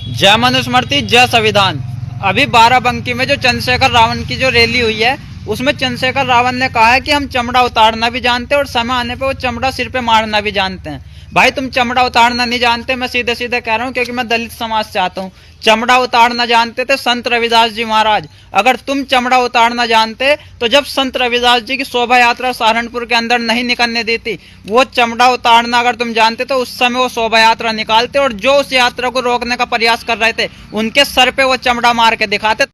जय मनुस्मृति जय संविधान। अभी बाराबंकी में जो चंद्रशेखर रावण की जो रैली हुई है, उसमें चंद्रशेखर रावण ने कहा है कि हम चमड़ा उतारना भी जानते हैं और समय आने पे वो चमड़ा सिर पे मारना भी जानते हैं। भाई तुम चमड़ा उतारना नहीं जानते, मैं सीधे सीधे कह रहा हूँ, क्योंकि मैं दलित समाज से आता हूँ। चमड़ा उतारना जानते थे संत रविदास जी महाराज। अगर तुम चमड़ा उतारना जानते तो जब संत रविदास जी की शोभा यात्रा सहारनपुर के अंदर नहीं निकलने दी थी, वो चमड़ा उतारना अगर तुम जानते तो उस समय वो शोभा यात्रा निकालते और जो उस यात्रा को रोकने का प्रयास कर रहे थे उनके सर पे वो चमड़ा मार के दिखाते।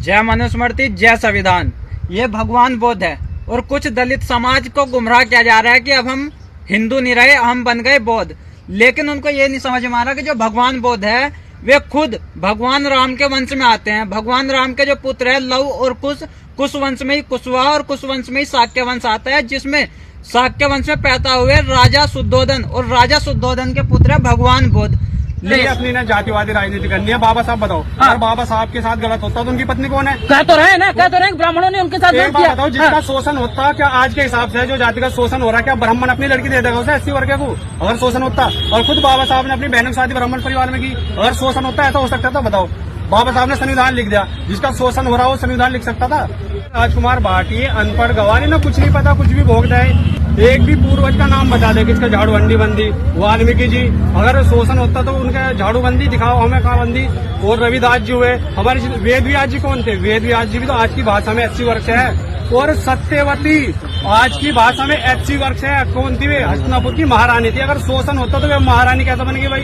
जय मनुस्मृति जय संविधान। ये भगवान बुद्ध है और कुछ दलित समाज को गुमराह किया जा रहा है कि अब हम हिंदू नहीं रहे, हम बन गए बौद्ध। लेकिन उनको ये नहीं समझ में आ रहा कि जो भगवान बुद्ध है वे खुद भगवान राम के वंश में आते हैं। भगवान राम के जो पुत्र है लव और कुश, कुश वंश में ही कुशवाहा और कुश वंश में ही शाक्य वंश आता है, जिसमें शाक्य वंश में पैदा हुए राजा शुद्धोधन और राजा शुद्धोधन के पुत्र है भगवान बुद्ध। अपनी ना जातिवादी राजनीति करनी है। बाबा साहब बताओ, अगर बाबा साहब के साथ गलत होता तो उनकी पत्नी कौन है? कह तो रहे ना, कह तो रहे ब्राह्मणों ने उनके साथ एक बात बताओ, जिसका शोषण होता, क्या आज के हिसाब से जो जाति का शोषण हो रहा है, क्या ब्राह्मण अपनी लड़की दे देगा उसे 80 वर्ग को? अगर शोषण होता, और खुद बाबा साहब ने अपनी बहन की शादी ब्राह्मण परिवार में की, अगर शोषण होता ऐसा हो सकता था? बताओ, बाबा साहब ने संविधान लिख दिया, जिसका शोषण हो रहा हो संविधान लिख सकता था? राजकुमार भाटिया अनपढ़ गवार ना, कुछ नहीं पता, कुछ भी भोग जाए। एक भी पूर्वज का नाम बता दे किसका झाड़ू बंदी बंदी। वाल्मीकि जी, अगर शोषण होता तो उनका झाड़ू बंदी दिखाओ हमें, कहाँ बंदी? और रविदास जी हुए, हमारे वेद व्यास जी कौन थे? वेद व्यास जी भी तो आज की भाषा में 80 वर्ष है। और सत्यवती आज की भाषा में 80 वर्ष है। कौन थी वे? हस्तिनापुर की महारानी थी। अगर शोषण होता तो वे महारानी कैसे बनेगी भाई?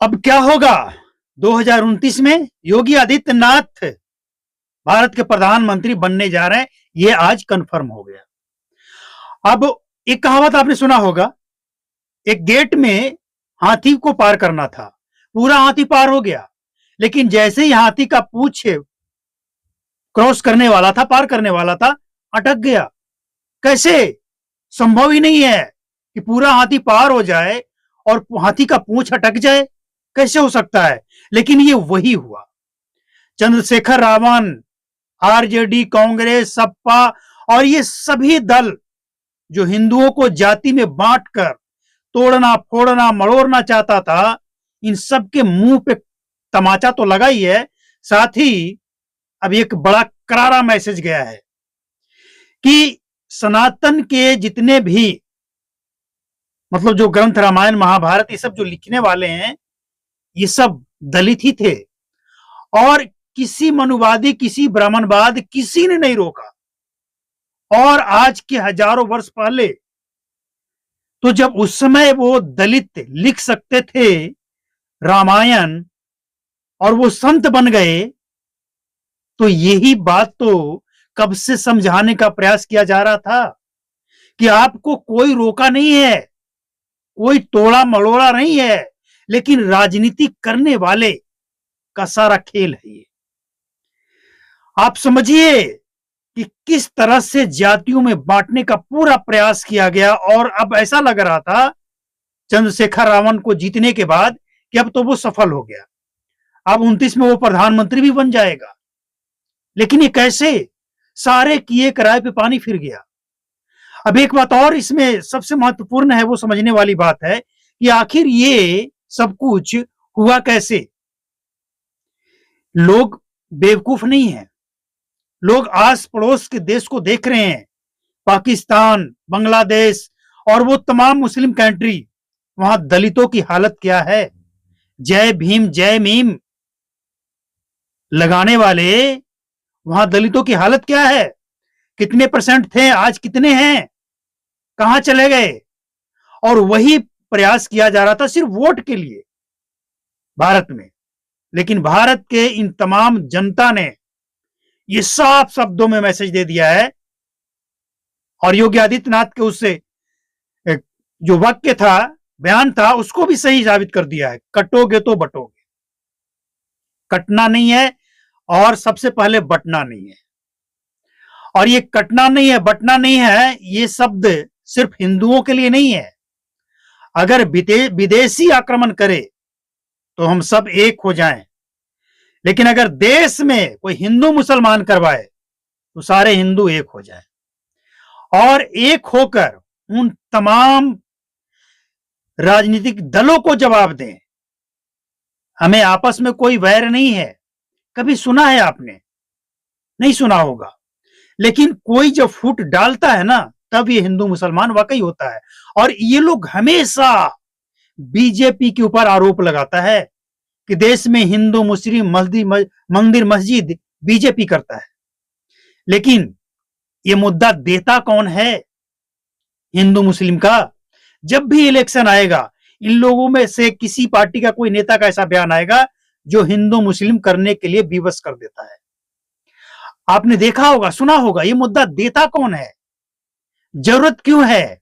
अब क्या होगा 2029 में? योगी आदित्यनाथ भारत के प्रधानमंत्री बनने जा रहे हैं, ये आज कंफर्म हो गया। अब एक कहावत आपने सुना होगा, एक गेट में हाथी को पार करना था, पूरा हाथी पार हो गया, लेकिन जैसे ही हाथी का पूंछ क्रॉस करने वाला था, पार करने वाला था, अटक गया। कैसे? संभव ही नहीं है कि पूरा हाथी पार हो जाए और हाथी का पूंछ अटक जाए, कैसे हो सकता है? लेकिन ये वही हुआ। चंद्रशेखर रावण, आरजेडी, कांग्रेस, सपा और ये सभी दल जो हिंदुओं को जाति में बांटकर तोड़ना फोड़ना मड़ोड़ना चाहता था, इन सब के मुंह पे तमाचा तो लगा ही है, साथ ही अब एक बड़ा करारा मैसेज गया है कि सनातन के जितने भी मतलब जो ग्रंथ रामायण महाभारत ये सब जो लिखने वाले हैं, ये सब दलित ही थे और किसी मनुवादी, किसी ब्राह्मणवाद किसी ने नहीं रोका। और आज के हजारों वर्ष पहले तो जब उस समय वो दलित लिख सकते थे रामायण और वो संत बन गए, तो यही बात तो कब से समझाने का प्रयास किया जा रहा था कि आपको कोई रोका नहीं है, कोई तोड़ा मड़ोड़ा नहीं है, लेकिन राजनीति करने वाले का सारा खेल है ये। आप समझिए कि किस तरह से जातियों में बांटने का पूरा प्रयास किया गया। और अब ऐसा लग रहा था चंद्रशेखर रावण को जीतने के बाद कि अब तो वो सफल हो गया, अब 29 में वो प्रधानमंत्री भी बन जाएगा। लेकिन ये कैसे? सारे किए कराए पे पानी फिर गया। अब एक बात और इसमें सबसे महत्वपूर्ण है, वो समझने वाली बात है कि आखिर ये सब कुछ हुआ कैसे। लोग बेवकूफ नहीं है, लोग आस पड़ोस के देश को देख रहे हैं, पाकिस्तान, बांग्लादेश और वो तमाम मुस्लिम कंट्री, वहां दलितों की हालत क्या है। जय भीम जय मीम लगाने वाले वहां दलितों की हालत क्या है? कितने परसेंट थे, आज कितने हैं, कहां चले गए? और वही प्रयास किया जा रहा था सिर्फ वोट के लिए भारत में। लेकिन भारत के इन तमाम जनता ने ये साफ शब्दों में मैसेज दे दिया है और योगी आदित्यनाथ के उससे जो वाक्य था, बयान था, उसको भी सही साबित कर दिया है। कटोगे तो बटोगे, कटना नहीं है और सबसे पहले बटना नहीं है। और ये कटना नहीं है, बटना नहीं है, ये शब्द सिर्फ हिंदुओं के लिए नहीं है। अगर विदेशी आक्रमण करे तो हम सब एक हो जाएं, लेकिन अगर देश में कोई हिंदू मुसलमान करवाए तो सारे हिंदू एक हो जाएं और एक होकर उन तमाम राजनीतिक दलों को जवाब दें हमें आपस में कोई वैर नहीं है। कभी सुना है आपने? नहीं सुना होगा। लेकिन कोई जब फूट डालता है ना, तब ये हिंदू मुसलमान वाकई होता है। और ये लोग हमेशा बीजेपी के ऊपर आरोप लगाता है कि देश में हिंदू मुस्लिम मंदिर मस्जिद बीजेपी करता है। लेकिन ये मुद्दा देता कौन है हिंदू मुस्लिम का? जब भी इलेक्शन आएगा, इन लोगों में से किसी पार्टी का कोई नेता का ऐसा बयान आएगा जो हिंदू मुस्लिम करने के लिए विवश कर देता है। आपने देखा होगा, सुना होगा। ये मुद्दा देता कौन है? जरूरत क्यों है?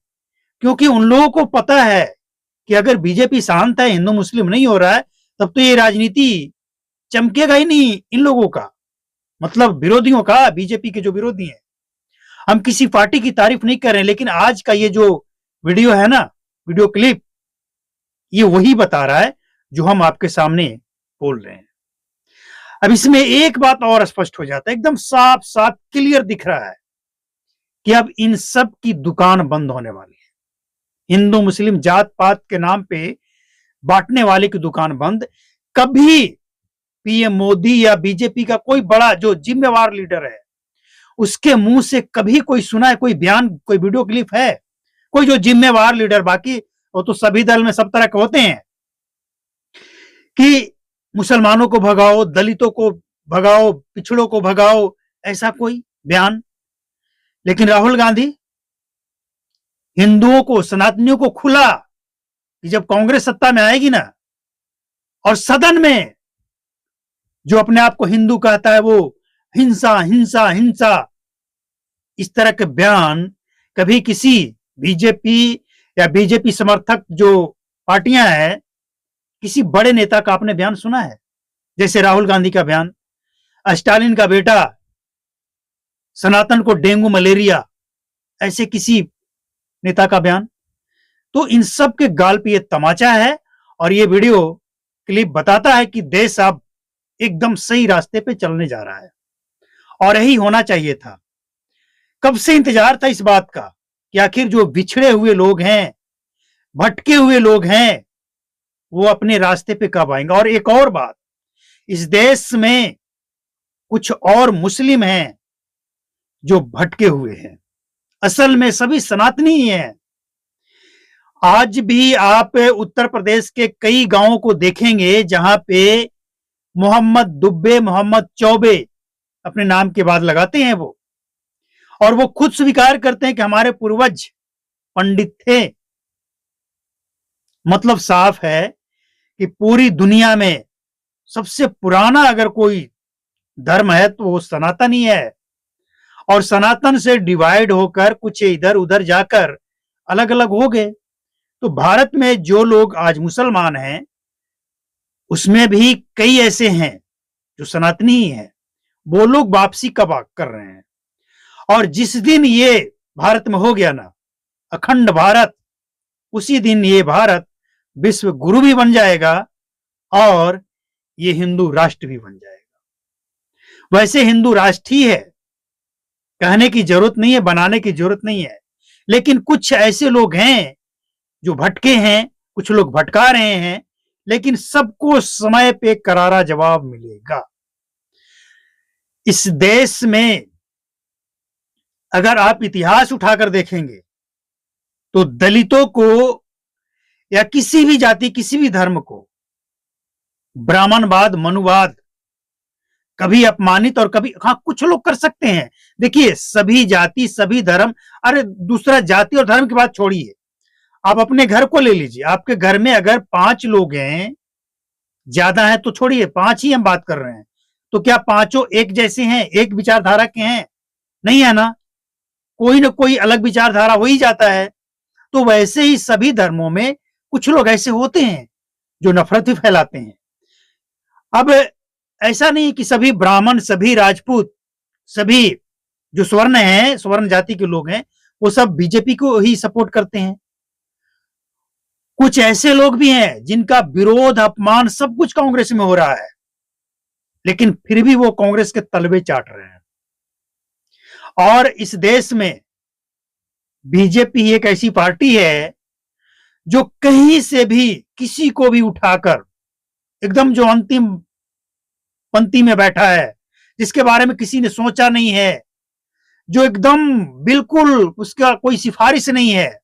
क्योंकि उन लोगों को पता है कि अगर बीजेपी शांत है, हिंदू मुस्लिम नहीं हो रहा है, तब तो ये राजनीति चमकेगा ही नहीं इन लोगों का, मतलब विरोधियों का, बीजेपी के जो विरोधी हैं। हम किसी पार्टी की तारीफ नहीं कर रहे हैं, लेकिन आज का ये जो वीडियो है ना, वीडियो क्लिप, ये वही बता रहा है जो हम आपके सामने बोल रहे हैं। अब इसमें एक बात और स्पष्ट हो जाता है, एकदम साफ साफ क्लियर दिख रहा है कि अब इन सब की दुकान बंद होने वाली है। हिंदू मुस्लिम जात पात के नाम पे बांटने वाले की दुकान बंद। कभी पीएम मोदी या बीजेपी का कोई बड़ा जो जिम्मेवार लीडर है, उसके मुंह से कभी कोई सुना है, कोई बयान, कोई वीडियो क्लिप है? कोई जो जिम्मेवार लीडर, बाकी वो तो सभी दल में सब तरह के होते हैं कि मुसलमानों को भगाओ, दलितों को भगाओ, पिछड़ों को भगाओ, ऐसा कोई बयान। लेकिन राहुल गांधी हिंदुओं को, सनातनियों को खुला कि जब कांग्रेस सत्ता में आएगी ना, और सदन में जो अपने आप को हिंदू कहता है वो हिंसा हिंसा हिंसा, इस तरह के बयान कभी किसी बीजेपी या बीजेपी समर्थक जो पार्टियां हैं, किसी बड़े नेता का आपने बयान सुना है? जैसे राहुल गांधी का बयान, स्टालिन का बेटा, सनातन को डेंगू मलेरिया, ऐसे किसी नेता का बयान। तो इन सब के गाल पे ये तमाचा है। और ये वीडियो क्लिप बताता है कि देश अब एकदम सही रास्ते पे चलने जा रहा है, और यही होना चाहिए था। कब से इंतजार था इस बात का कि आखिर जो बिछड़े हुए लोग हैं, भटके हुए लोग हैं, वो अपने रास्ते पे कब आएंगे। और एक और बात, इस देश में कुछ और मुस्लिम हैं जो भटके हुए हैं, असल में सभी सनातनी ही हैं। आज भी आप उत्तर प्रदेश के कई गांवों को देखेंगे जहां पे मोहम्मद दुब्बे, मोहम्मद चौबे अपने नाम के बाद लगाते हैं वो, और वो खुद स्वीकार करते हैं कि हमारे पूर्वज पंडित थे। मतलब साफ है कि पूरी दुनिया में सबसे पुराना अगर कोई धर्म है तो वो सनातन ही है, और सनातन से डिवाइड होकर कुछ इधर उधर जाकर अलग अलग हो गए। तो भारत में जो लोग आज मुसलमान हैं, उसमें भी कई ऐसे हैं जो सनातनी ही हैं। वो लोग वापसी कब कर रहे हैं, और जिस दिन ये भारत में हो गया ना अखंड भारत, उसी दिन ये भारत विश्व गुरु भी बन जाएगा और ये हिंदू राष्ट्र भी बन जाएगा। वैसे हिंदू राष्ट्र ही है, कहने की जरूरत नहीं है, बनाने की जरूरत नहीं है। लेकिन कुछ ऐसे लोग हैं जो भटके हैं, कुछ लोग भटका रहे हैं, लेकिन सबको समय पे करारा जवाब मिलेगा। इस देश में अगर आप इतिहास उठाकर देखेंगे तो दलितों को या किसी भी जाति, किसी भी धर्म को ब्राह्मणवाद, मनुवाद कभी अपमानित और कभी, हाँ कुछ लोग कर सकते हैं। देखिए सभी जाति, सभी धर्म, अरे दूसरा जाति और धर्म की बात छोड़िए, आप अपने घर को ले लीजिए। आपके घर में अगर 5 लोग हैं, ज्यादा है तो छोड़िए, 5 ही हम बात कर रहे हैं, तो क्या पांचों एक जैसे हैं, एक विचारधारा के हैं? नहीं है ना, कोई ना कोई अलग विचारधारा हो ही जाता है। तो वैसे ही सभी धर्मों में कुछ लोग ऐसे होते हैं जो नफरत ही फैलाते हैं। अब ऐसा नहीं कि सभी ब्राह्मण, सभी राजपूत, सभी जो स्वर्ण हैं, स्वर्ण जाति के लोग हैं, वो सब बीजेपी को ही सपोर्ट करते हैं। कुछ ऐसे लोग भी हैं जिनका विरोध, अपमान सब कुछ कांग्रेस में हो रहा है, लेकिन फिर भी वो कांग्रेस के तलवे चाट रहे हैं। और इस देश में बीजेपी एक ऐसी पार्टी है जो कहीं से भी किसी को भी उठाकर एकदम जो अंतिम पंक्ति में बैठा है, जिसके बारे में किसी ने सोचा नहीं है, जो एकदम बिल्कुल उसका कोई सिफारिश नहीं है,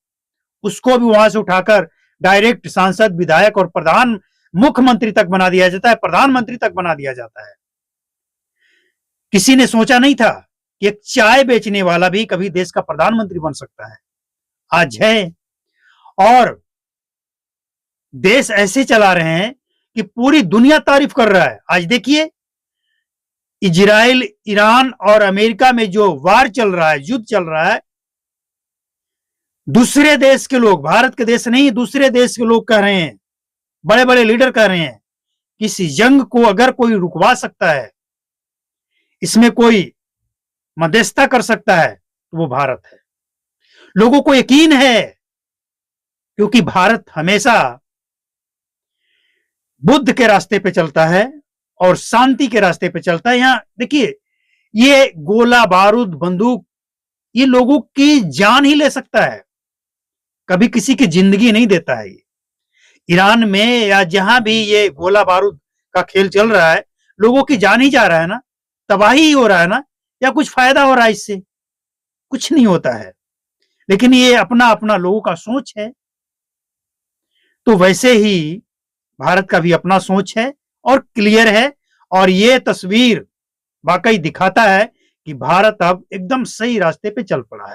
उसको भी वहां से उठाकर डायरेक्ट सांसद, विधायक और प्रधान मुख्यमंत्री तक बना दिया जाता है, प्रधानमंत्री तक बना दिया जाता है। किसी ने सोचा नहीं था कि एक चाय बेचने वाला भी कभी देश का प्रधानमंत्री बन सकता है, आज है। और देश ऐसे चला रहे हैं कि पूरी दुनिया तारीफ कर रहा है। आज देखिए, इजराइल, ईरान और अमेरिका में जो वार चल रहा है, युद्ध चल रहा है, दूसरे देश के लोग, भारत के देश नहीं, दूसरे देश के लोग कह रहे हैं, बड़े बड़े लीडर कह रहे हैं कि इस जंग को अगर कोई रुकवा सकता है, इसमें कोई मध्यस्थता कर सकता है, तो वो भारत है। लोगों को यकीन है, क्योंकि भारत हमेशा बुद्ध के रास्ते पे चलता है और शांति के रास्ते पे चलता है। यहां देखिए, ये गोला बारूद बंदूक ये लोगों की जान ही ले सकता है, कभी किसी की जिंदगी नहीं देता है। ये ईरान में या जहां भी ये गोला बारूद का खेल चल रहा है, लोगों की जान ही जा रहा है ना, तबाही ही हो रहा है ना, या कुछ फायदा हो रहा है इससे? कुछ नहीं होता है। लेकिन ये अपना अपना लोगों का सोच है। तो वैसे ही भारत का भी अपना सोच है और क्लियर है, और ये तस्वीर वाकई दिखाता है कि भारत अब एकदम सही रास्ते पे चल पड़ा है।